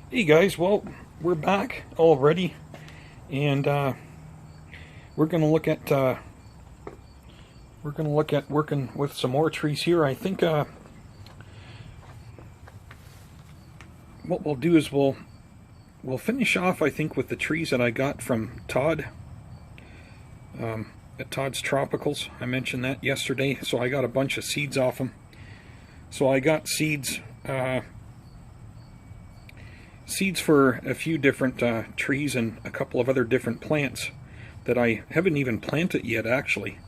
Hey guys, well, we're back already, and we're gonna look at working with some more trees here. I think what we'll do is we'll finish off, I think, with the trees that I got from Todd at Todd's Tropicals. I mentioned that yesterday, so I got a bunch of seeds off him. So I got seeds. Seeds for a few different trees and a couple of other different plants that I haven't even planted yet, actually.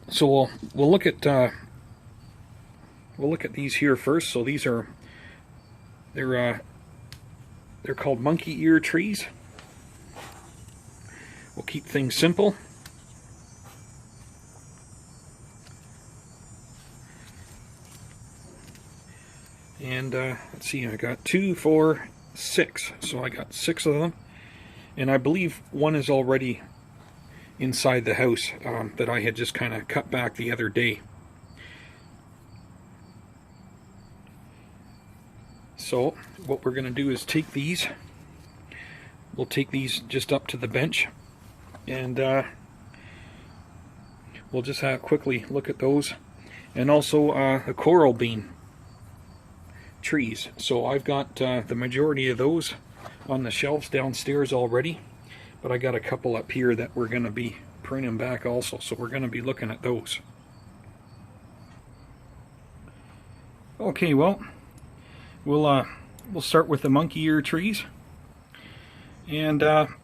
So we'll look at these here first. So these are they're called monkey ear trees. We'll keep things simple. And let's see, I got 2, 4, 6. So I got 6 of them. And I believe one is already inside the house that I had just kind of cut back the other day. So what we're going to do is take these. We'll take these just up to the bench. And we'll just quickly look at those. And also the coral bean trees. So I've got the majority of those on the shelves downstairs already, but I got a couple up here that we're going to be pruning back also, so we're going to be looking at those. Okay, well, we'll start with the monkey ear trees, and I'm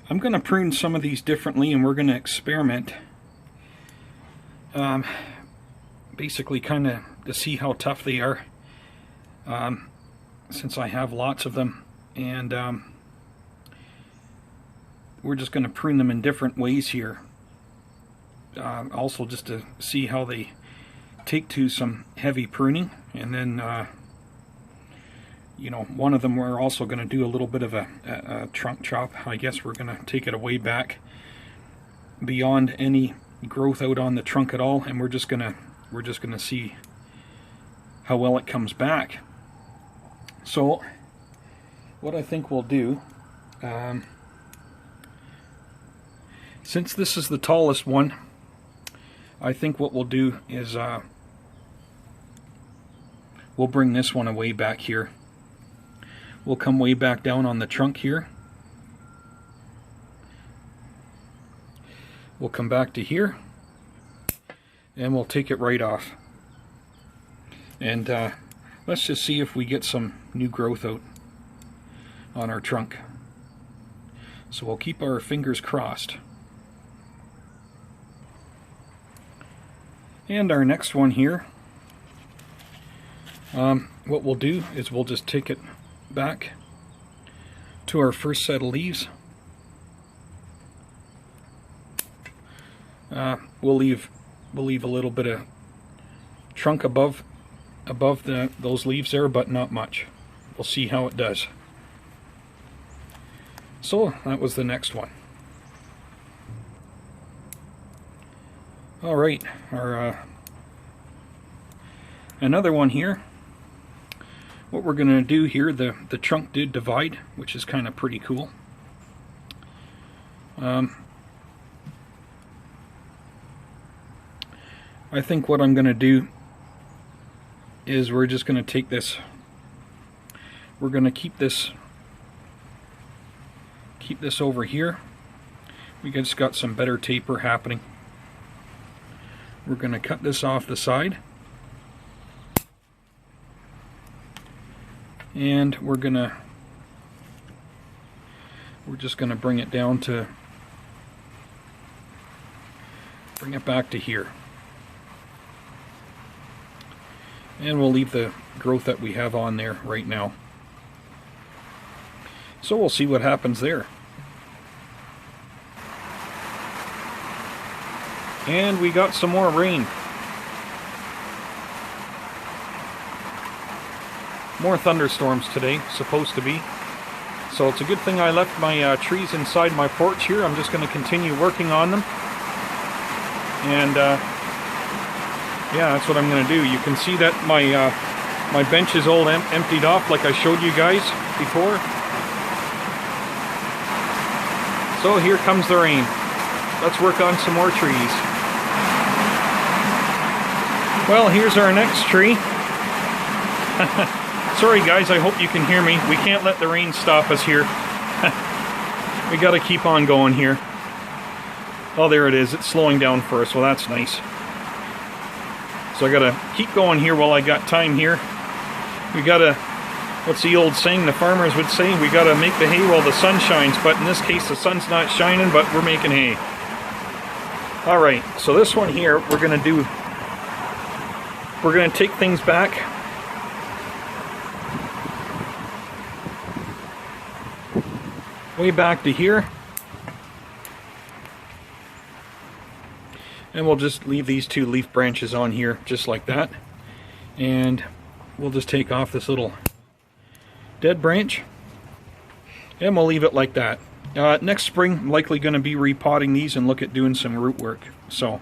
going to prune some of these differently, and we're going to experiment. Basically kind of to see how tough they are, since I have lots of them, and we're just going to prune them in different ways here, also just to see how they take to some heavy pruning. And then you know, one of them we're also going to do a little bit of a trunk chop. I guess we're going to take it away back beyond any growth out on the trunk at all, and we're just going to see how well it comes back. So what I think we'll do, since this is the tallest one, I think what we'll do is we'll bring this one away back here. We'll come way back down on the trunk here. We'll come back to here, and we'll take it right off. And let's just see if we get some new growth out on our trunk. So we'll keep our fingers crossed. And our next one here, what we'll do is we'll just take it back to our first set of leaves. We'll leave a little bit of trunk above those leaves there, but not much. We'll see how it does. So that was the next one. All right, our another one here. What we're going to do here, the trunk did divide, which is kind of pretty cool. I think what I'm going to do is we're just going to take this, we're going to keep this over here. We just got some better taper happening. We're going to cut this off the side, and we're just going to bring it down to, bring it back to here. And we'll leave the growth that we have on there right now. So we'll see what happens there. And we got some more rain. More thunderstorms today, supposed to be. So it's a good thing I left my trees inside my porch here. I'm just going to continue working on them. And Yeah, that's what I'm going to do. You can see that my bench is all emptied off like I showed you guys before. So here comes the rain. Let's work on some more trees. Well, here's our next tree. Sorry guys, I hope you can hear me. We can't let the rain stop us here. We got to keep on going here. Oh, there it is. It's slowing down for us. Well, that's nice. So I got to keep going here while I got time here. We got to, what's the old saying the farmers would say? We got to make the hay while the sun shines. But in this case, the sun's not shining, but we're making hay. All right, so this one here, we're going to take things back. Way back to here. And we'll just leave these two leaf branches on here just like that. And we'll just take off this little dead branch. And we'll leave it like that. Next spring, I'm likely going to be repotting these and look at doing some root work. So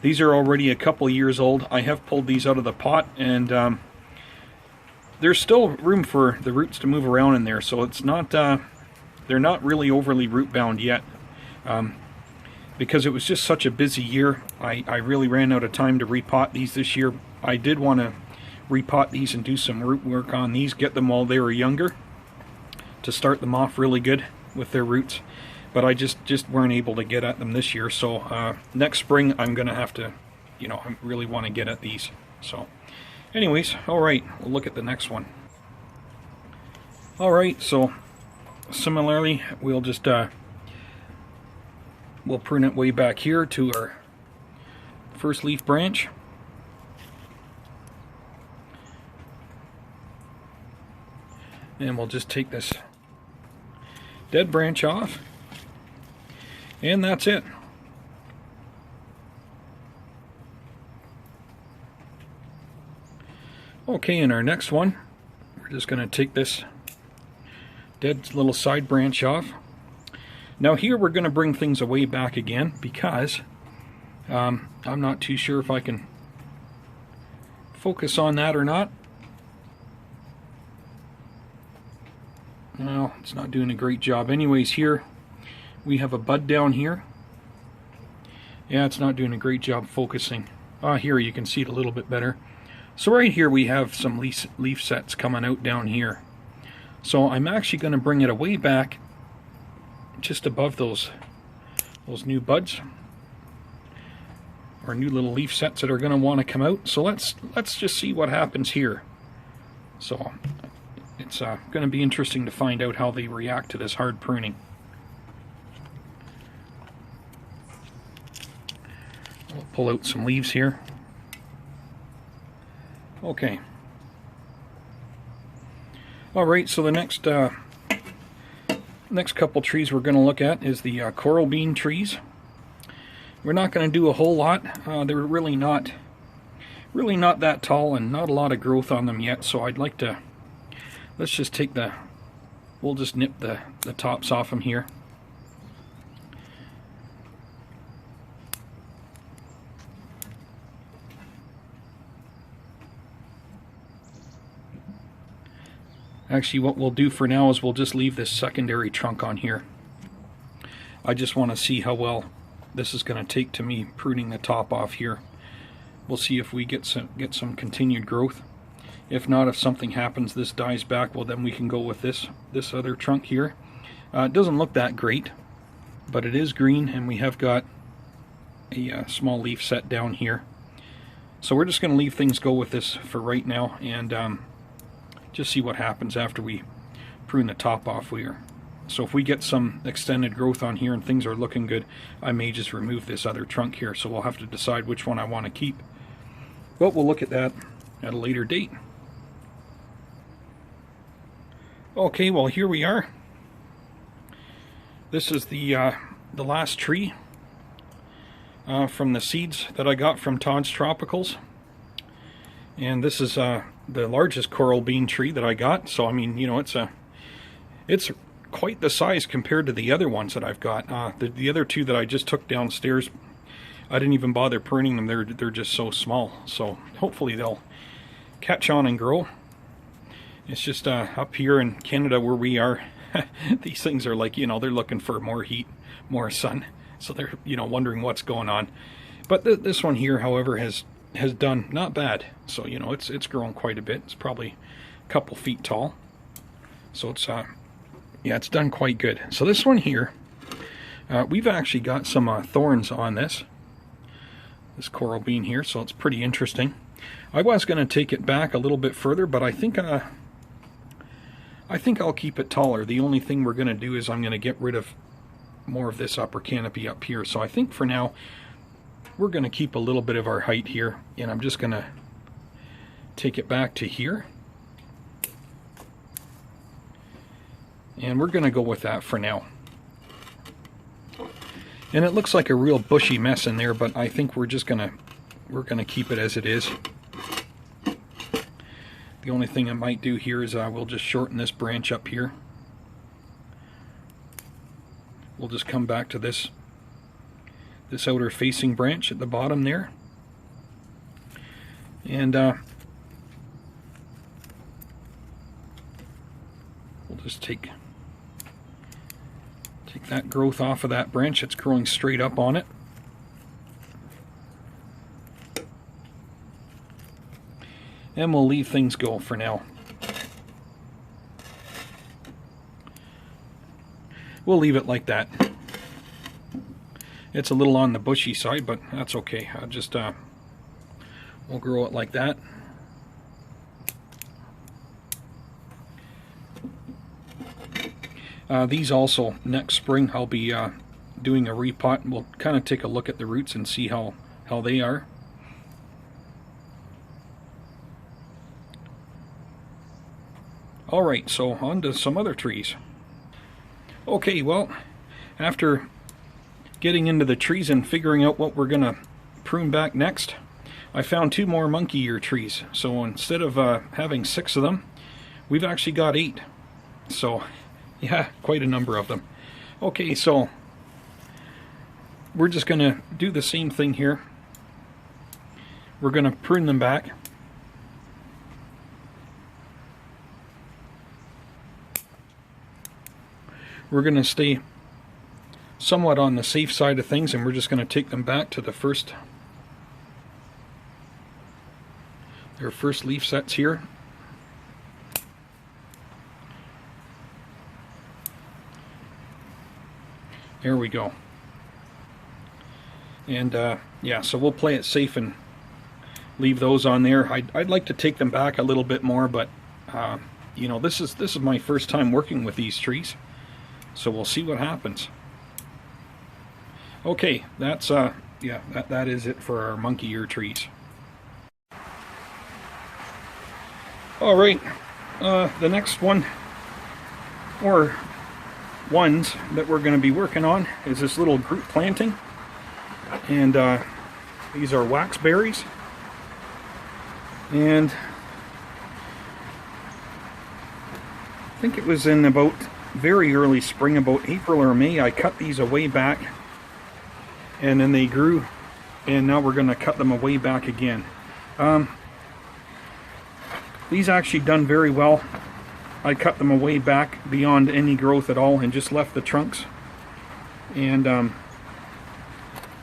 these are already a couple years old. I have pulled these out of the pot, and there's still room for the roots to move around in there. So it's not, they're not really overly root bound yet. Because it was just such a busy year, I really ran out of time to repot these this year. I did want to repot these and do some root work on these, get them while they were younger, to start them off really good with their roots. But I just weren't able to get at them this year. So next spring I'm going to have to, I really want to get at these. So anyways, alright, we'll look at the next one. Alright, so similarly, we'll just we'll prune it way back here to our first leaf branch. And we'll just take this dead branch off. And that's it. Okay, in our next one, we're just going to take this dead little side branch off. Now here we're going to bring things away back again because I'm not too sure if I can focus on that or not. No, it's not doing a great job. Anyways, here we have a bud down here. Yeah, it's not doing a great job focusing. Here you can see it a little bit better. So right here we have some leaf sets coming out down here. So I'm actually going to bring it away back just above those new buds, or new little leaf sets that are going to want to come out. So let's just see what happens here. So it's going to be interesting to find out how they react to this hard pruning. We'll pull out some leaves here. Okay. Alright, so the next couple trees we're going to look at is the coral bean trees. We're not going to do a whole lot. They're really not that tall and not a lot of growth on them yet, so I'd like to, let's just take we'll just nip the tops off them here. Actually, what we'll do for now is we'll just leave this secondary trunk on here. I just want to see how well this is going to take to me pruning the top off here. We'll see if we get some continued growth. If not, if something happens, this dies back, well then we can go with this other trunk here. It doesn't look that great, but it is green, and we have got a small leaf set down here. So we're just going to leave things go with this for right now, and just see what happens after we prune the top off here. So if we get some extended growth on here and things are looking good, I may just remove this other trunk here. So we'll have to decide which one I want to keep. But we'll look at that at a later date. Okay, well here we are. This is the last tree from the seeds that I got from Todd's Tropicals. And this is the largest coral bean tree that I got. So I mean, it's quite the size compared to the other ones that I've got. The other two that I just took downstairs, I didn't even bother pruning them. They're just so small. So hopefully they'll catch on and grow. It's just up here in Canada where we are, these things are like, you know, they're looking for more heat, more sun. So they're, you know, wondering what's going on. But this one here, however, has done not bad. So, you know, it's grown quite a bit. It's probably a couple feet tall. So it's yeah, it's done quite good. So this one here, we've actually got some thorns on this coral bean here, so it's pretty interesting. I was going to take it back a little bit further, but I think I'll keep it taller. The only thing we're going to do is I'm going to get rid of more of this upper canopy up here. So I think for now we're going to keep a little bit of our height here, and I'm just going to take it back to here. And we're going to go with that for now. And it looks like a real bushy mess in there, but I think we're gonna keep it as it is. The only thing I might do here is we'll just shorten this branch up here. We'll just come back to this outer facing branch at the bottom there. And we'll just take that growth off of that branch. It's growing straight up on it. And we'll leave things go for now. We'll leave it like that. It's a little on the bushy side, but that's okay. I'll just we'll grow it like that. These also, next spring, I'll be doing a repot. We'll kind of take a look at the roots and see how they are. Alright, so on to some other trees. Okay, well, after getting into the trees and figuring out what we're going to prune back next, I found 2 more monkey ear trees. So instead of having 6 of them, we've actually got 8. So yeah, quite a number of them. Okay, so we're just going to do the same thing here. We're going to prune them back. We're going to stay somewhat on the safe side of things, and we're just going to take them back to their first leaf sets here. There we go. And yeah, so we'll play it safe and leave those on there. I'd like to take them back a little bit more, but you know, this is my first time working with these trees, so we'll see what happens. Okay, that's yeah, that is it for our monkey ear trees. All right, the next one, or ones that we're going to be working on, is this little group planting, and these are wax berries. And I think it was in about very early spring, about April or May, I cut these away back, and then they grew, and now we're going to cut them away back again. These actually done very well. I cut them away back beyond any growth at all and just left the trunks, and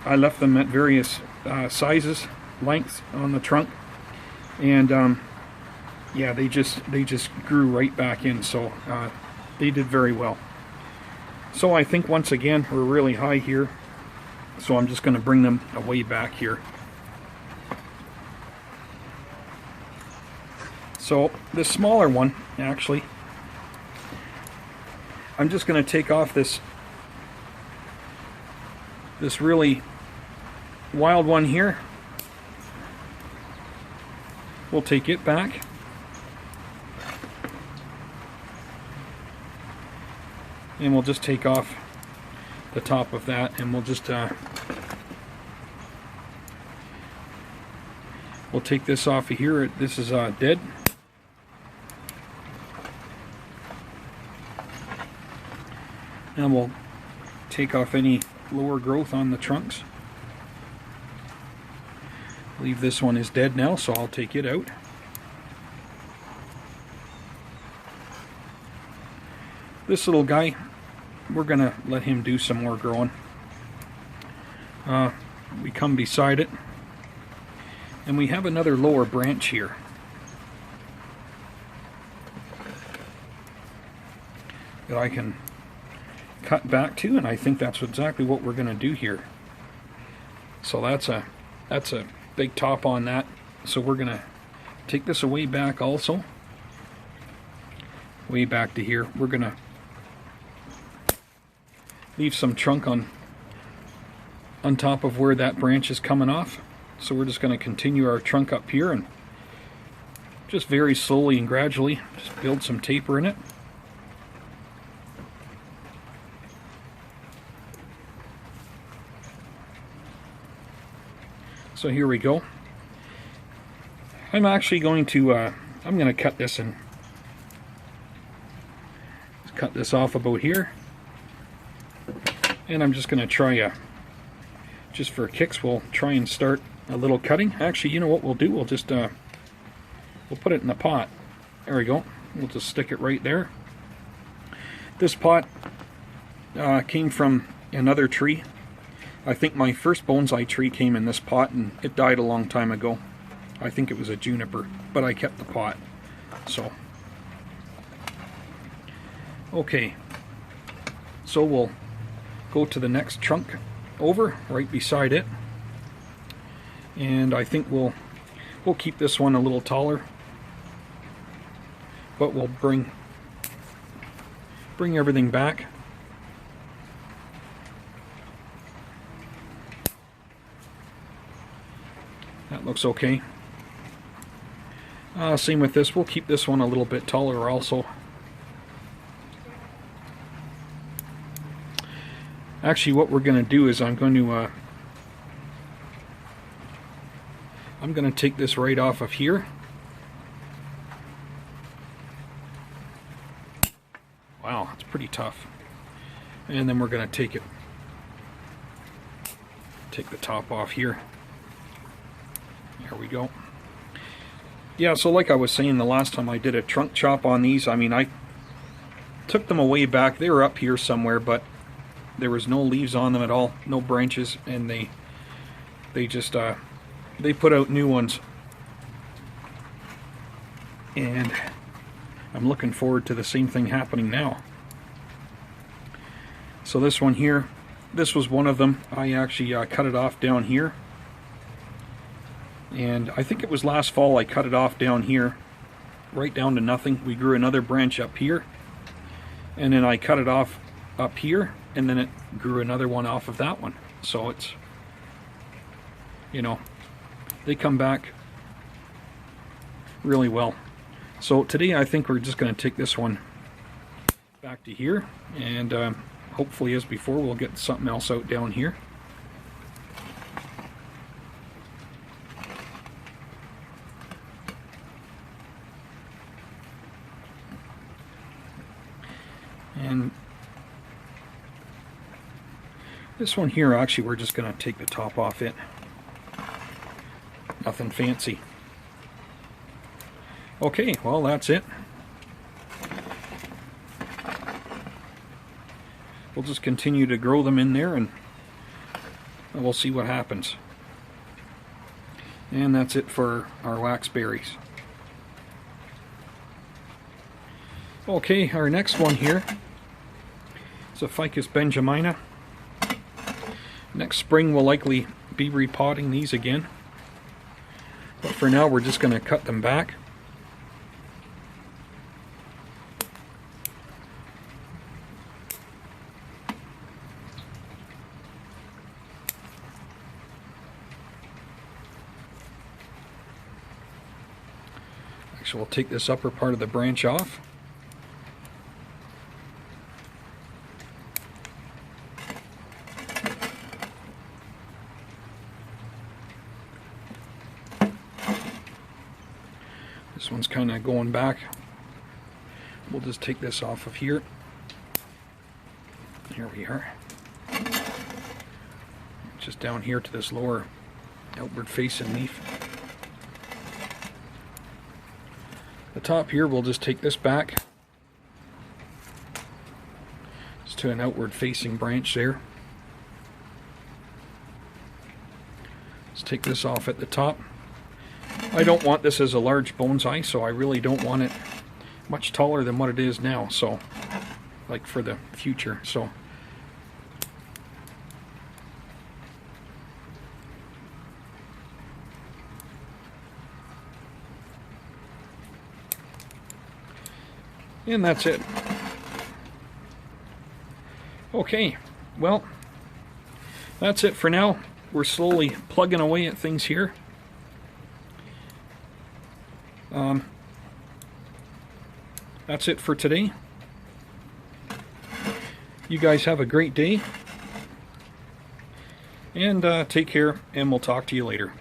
I left them at various sizes, lengths on the trunk, and yeah, they just grew right back in, so they did very well. So I think once again we're really high here, so I'm just going to bring them away back here. So this smaller one, actually, I'm just going to take off this really wild one here. We'll take it back. And we'll just take off the top of that, and we'll just we'll take this off of here. This is dead. And we'll take off any lower growth on the trunks. believe this one is dead now, so I'll take it out. This little guy, we're going to let him do some more growing. We come beside it, and we have another lower branch here. That I can cut back to, and I think that's exactly what we're going to do here. So that's a big top on that. So we're going to take this away back also. Way back to here. We're going to leave some trunk on top of where that branch is coming off. So we're just going to continue our trunk up here and just very slowly and gradually just build some taper in it. So here we go. I'm actually going to I'm going to cut this and cut this off about here, and I'm just going to try just for kicks, we'll try and start a little cutting. Actually, you know what we'll do? We'll just we'll put it in the pot. There we go. We'll just stick it right there. This pot came from another tree. I think my first bonsai tree came in this pot, and it died a long time ago. I think it was a juniper, but I kept the pot. So, okay. So we'll go to the next trunk over, right beside it. And I think we'll keep this one a little taller, but we'll bring everything back. That looks okay. Same with this. We'll keep this one a little bit taller also. Actually, what we're going to do is I'm going to take this right off of here. Wow, it's pretty tough. And then we're going to take the top off here. There we go. Yeah, so like I was saying the last time I did a trunk chop on these, I mean, I took them away back. They were up here somewhere, but there was no leaves on them at all, no branches, and they just they put out new ones. And I'm looking forward to the same thing happening now. So this one here, this was one of them. I actually cut it off down here. And I think it was last fall I cut it off down here, right down to nothing. We grew another branch up here, and then I cut it off up here, and then it grew another one off of that one. So it's, you know, they come back really well. So today I think we're just going to take this one back to here, and hopefully as before we'll get something else out down here. And this one here, actually, we're just going to take the top off it. Nothing fancy. Okay, well, that's it. We'll just continue to grow them in there, and we'll see what happens. And that's it for our wax berries. Okay, our next one here is a Ficus benjamina. Next spring we'll likely be repotting these again, but for now we're just going to cut them back. Actually, we'll take this upper part of the branch off. This one's kind of going back. We'll just take this off of here. Here we are. Just down here to this lower outward facing leaf. The top here, we'll just take this back. Just to an outward facing branch there. Let's take this off at the top. I don't want this as a large bonsai, so I really don't want it much taller than what it is now, so like for the future. So and that's it. Okay, well, that's it for now. We're slowly plugging away at things here. That's it for today. You guys have a great day. And take care, and we'll talk to you later.